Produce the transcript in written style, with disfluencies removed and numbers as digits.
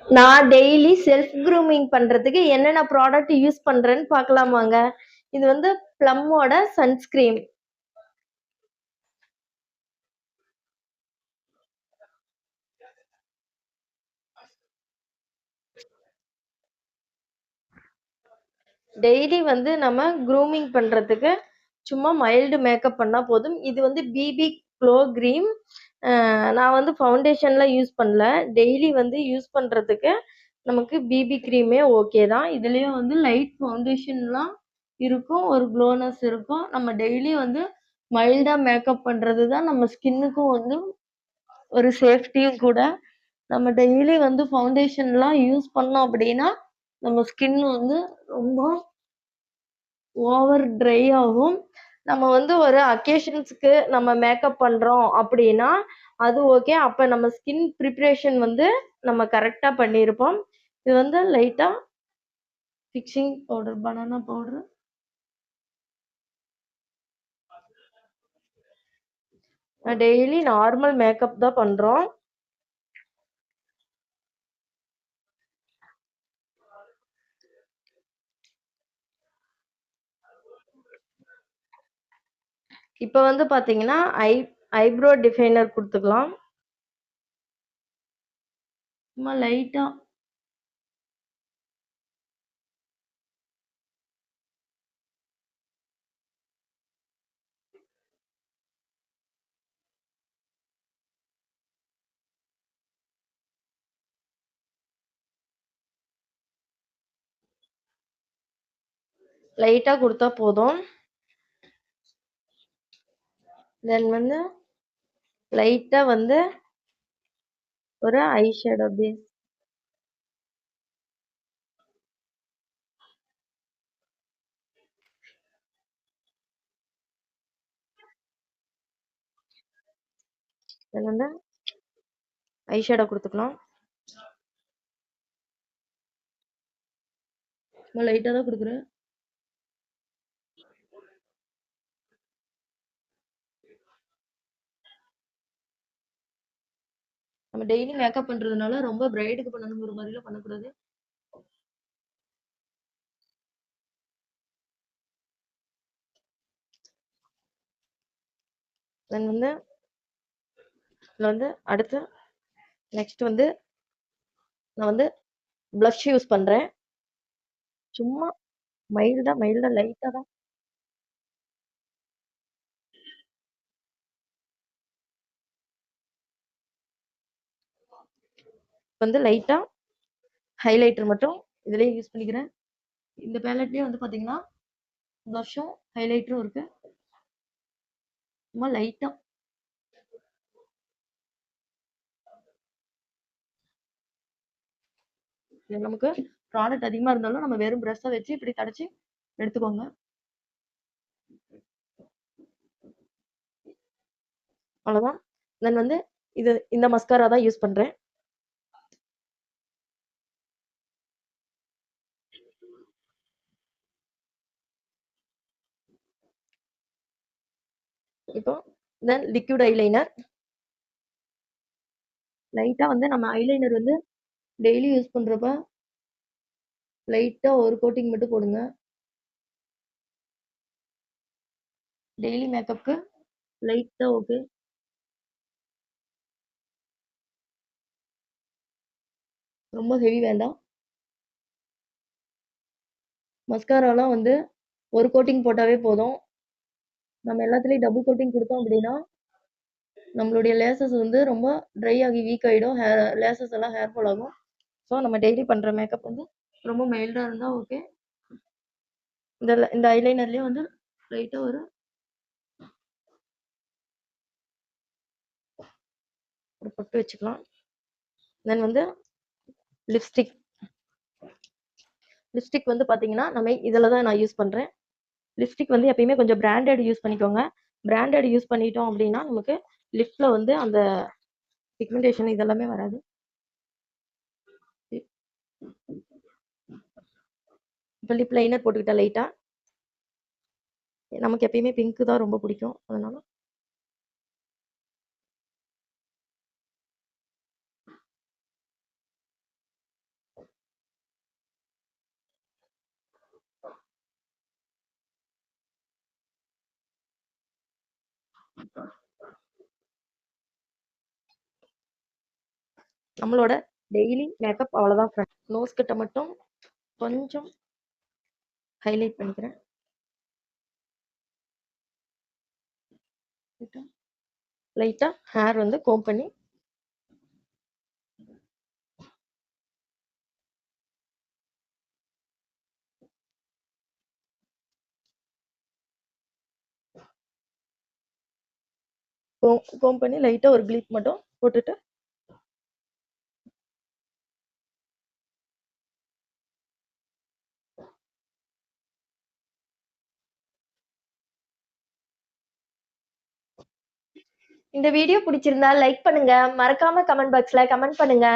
நான் daily self grooming பண்றதுக்கு என்னென்ன ப்ராடக்ட் யூஸ் பண்றேன்னு பார்க்கலாமாங்க? இது வந்து ப்ளம்மோட சன்ஸ்கிரீன். டெய்லி வந்து நம்ம க்ரூமிங் பண்றதுக்கு சும்மா மைல்டு மேக்கப் பண்ணா போதும். இது வந்து பிபி க்ளோ க்ரீம். நான் வந்து ஃபவுண்டேஷன்லாம் யூஸ் பண்ணல. டெய்லி வந்து யூஸ் பண்றதுக்கு நமக்கு பிபி க்ரீமே ஓகே தான். இதுலயும் வந்து லைட் ஃபவுண்டேஷன்லாம் இருக்கும். ஒரு க்ளோனஸ் இருக்கும். நம்ம டெய்லி வந்து மைல்டா மேக்கப் பண்றது தான் நம்ம ஸ்கின்னுக்கும் வந்து ஒரு சேஃப்டியும் கூட. நம்ம டெய்லி வந்து ஃபவுண்டேஷன்லாம் யூஸ் பண்ணோம் அப்படின்னா, நம்ம ஸ்கின் வந்து ரொம்ப ஓவர் ட்ரை ஆகும். நம்ம வந்து ஒரு அக்கேஷன்ஸ்க்கு நம்ம மேக்கப் பண்றோம் அப்படின்னா, அது ஓகே. அப்ப நம்ம ஸ்கின் ப்ரிப்பரேஷன் வந்து நம்ம கரெக்ட்டா பண்ணியிருப்போம். இது வந்து லைட்டா fixing powder, banana powder. Daily normal makeup தான் பண்றோம். இப்ப வந்து பாத்தீங்கன்னா, ஐப்ரோ டிஃபைனர் குடுத்துக்கலாம். சும்மா லைட்டா லைட்டா குடுத்தா போதும். தென் வந்து லைட்டா வந்து ஒரு ஐ ஷேடோ பேஸ். தென் வந்து ஐ ஷேடோ குடுத்துக்கலாம். சும்மா லைட்டா தான் குடுக்குறேன். நம்ம டெய்லி மேக்கப் பண்றதுனால ரொம்ப பிரைடுக்கு பண்ணணுங்கிற மாதிரிலாம் பண்ணக்கூடாது. தென் வந்து இதுல வந்து அடுத்து நெக்ஸ்ட் வந்து நான் வந்து ப்ளஷ் யூஸ் பண்றேன். சும்மா மைல்டா லைட்டா தான். வந்து லைட்டா ஹைலைட்டர் மட்டும் இதுலயே யூஸ் பண்ணிக்கிறேன். இந்த பேலட்லயே வந்து பாத்தீங்கன்னா ப்ளஷும் ஹைலைட்டரும் இருக்கு. சும்மா லைட்டா நமக்கு ப்ராடக்ட் அதிகமா இருந்தாலும் நம்ம வெறும் ப்ரஷ்ஷை வச்சு இப்படி தடச்சி எடுத்துக்கோங்க. அவ்வளவுதான். தென் வந்து இந்த மஸ்காரா தான் யூஸ் பண்றேன். இப்போ தென் லிக்விட் ஐலைனர். லைட்டா வந்து நம்ம ஐலைனர் வந்து டெய்லி யூஸ் பண்றப்ப லைட்டா ஒரு கோட்டிங் மட்டும் போடுங்க. டெய்லி மேக்கப்க்கு லைட்டா ஓகே. ரொம்ப ஹெவி வேண்டாம். மஸ்காராலாம் வந்து ஒரு கோட்டிங் போட்டாவே போதும். நம்ம எல்லாத்துலயும் டபுள் கோட்டிங் கொடுத்தோம் அப்படின்னா நம்மளுடைய லேசஸ் வந்து ரொம்ப ட்ரை ஆகி வீக் ஆயிடும். லேசஸ் எல்லாம் ஹேர் ஃபால் ஆகும். ஸோ நம்ம டெய்லி பண்ற மேக்கப் வந்து ரொம்ப மைல்டா இருந்தா ஓகே. இந்த ஐலைனர்லயே வந்து லைட்டா ஒரு பொட்டு வச்சுக்கலாம். தென் வந்து லிப்ஸ்டிக். லிப்ஸ்டிக் வந்து பாத்தீங்கன்னா நம்ம இதில் தான் நான் யூஸ் பண்றேன். லிப்ஸ்டிக் வந்து எப்பயுமே கொஞ்சம் பிராண்டட் யூஸ் பண்ணிக்கோங்க. பிராண்டட் யூஸ் பண்ணிட்டோம் அப்படின்னா நமக்கு லிப்ல வந்து அந்த பிக்மெண்டேஷன் இதெல்லாமே வராது. இப்போ லிப் லைனர் போட்டுக்கிட்டா லைட்டா. நமக்கு எப்பயுமே பிங்க் தான் ரொம்ப பிடிக்கும். அதனால நம்மளோட டெய்லி மேக்கப் அவ்வளோதான் ஃப்ரெண்ட். நோஸ் கிட்ட மட்டும் கொஞ்சம் ஹைலைட் பண்ணிக்கிறேன். லைட்டா ஹேர் வந்து கோம் பண்ணி கோம் பண்ணி லைட்டா ஒரு கிளிப் மட்டும் போட்டுட்டு இந்த வீடியோ பிடிச்சிருந்தா லைக் பண்ணுங்க, மறக்காம கமெண்ட் பாக்ஸ்ல கமெண்ட் பண்ணுங்க.